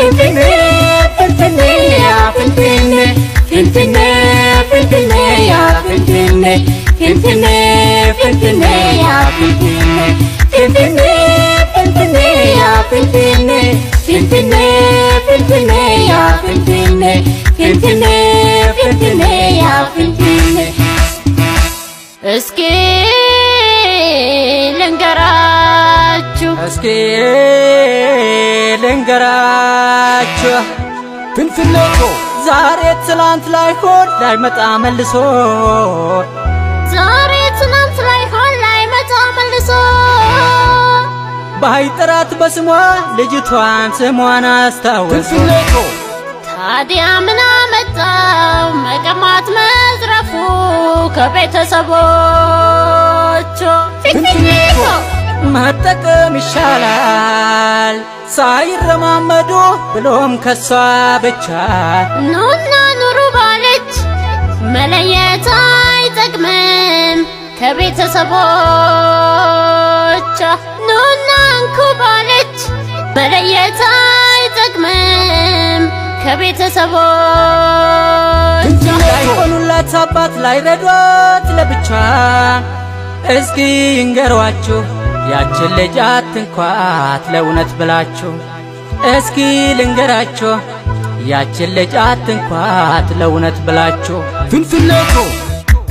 Finfinnee Yaa Finfinne Finfinnee Yaa Finfinne Finfinnee Yaa Finfinne Finfinnee Yaa Finfinne Finfinnee Yaa Finfinne Finfinnee Yaa Finfinne Eski ልንገራችሁ Finfinnee ko ዛሬ ትላንት ላይ ሆን ላይ መጣ መልሶ ዛሬ ትላንት ላይ ሆን ላይ መጣ መልሶ ባይጠራት በስሟ ልጅቷን ስሟን አስታወሰ Finfinnee ko ታዲያ ምን አመጣው መቀማት መዝረፉ ከቤተሰቦቹ Finfinnee ko መጠቀም ይሻላል ሳይረማመዱ ብሎም ከሷ ብቻ ኑና ኑሩ ባለች መለየት አይጠቅምም ከቤተሰቦቿ ኑና እንኩ ባለች መለየት አይጠቅምም ከቤተሰቦቿ ላይሆኑላት አባት ላይረዷት ለብቻ እስኪ ይንገሯችሁ ያችን ልጅ አትንኳት ለእውነት ብላችሁ እስኪ ልንገራችሁ ያችን ልጅ አትንኳት ለእውነት ብላችሁ Finfinnee ko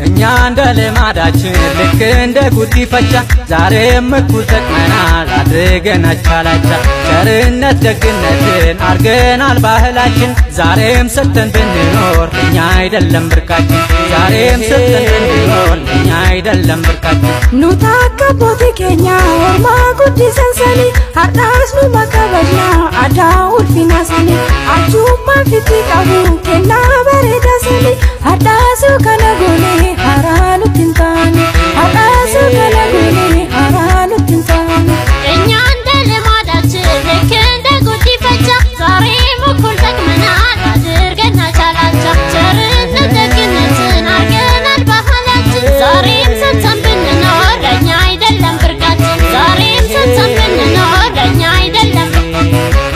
እኛ እንደ ልማዳችን ልክ እንደ ጉዲፈቻ ዛሬም እኩል ተቅመናል አድርገን አቻላቻ ቸርነት ደግነትን አርገናል ባህላችን ዛሬም ሰተን ብንኖር እኛ አይደለም ብርቃችን ዛሬም ሰተን ብንኖር እኛ አይደለም ብርቃችን ኑታከ ቦቴ ኬኛ ወርማ ጉዲ ሰንሰኒ አዳስ ኑ መከበና አዳውል ፊናሰኒ አጁማ ፊቲ ቀቡ ኬና በሬዳሰኒ አዳሱ ከነጎኔ ሃራኑ ትንታኒ አዳሱ ከነጎኔ ሃራኑ ትንታኒ እኛ እንደ ልማዳችን ልክ እንደ ጉዲፈቻ ዛሬም እኩል ተቅመናል አድርገን አቻላቻ ቸርነት ደግነትን አርገናል ባህላችን ዛሬም ሰተን ብንኖር ለእኛ አይደለም ብርቃችን ዛሬም ሰተን ብንኖር ለእኛ አይደለም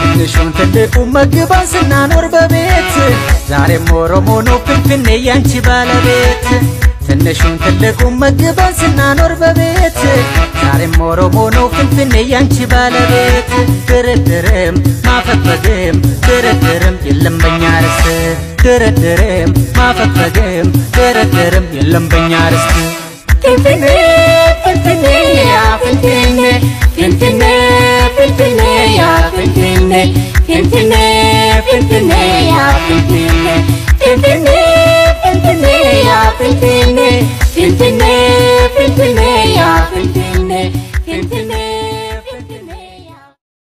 ትንሹን ትልቁን መግባን ስናኖር በቤት ዛሬም ኦሮሞ ነው Finfinnee ያንቺ ባለቤት ትንሹን ትልቁን መግባን ስናኖር በቤት ዛሬም ኦሮሞ ነው Finfinnee ያንቺ ባለቤት ድርድርም ማፈግፈግም ድርድርም የለም በኛ ርስት ድርድርም ማፈግፈግም ድርድርም የለም በኛ ርስት Finfinnee Yaa Finfinne Finfinnee Yaa Finfinne Finfinnee Yaa Finfinne Finfinnee Yaa Finfinne Finfinnee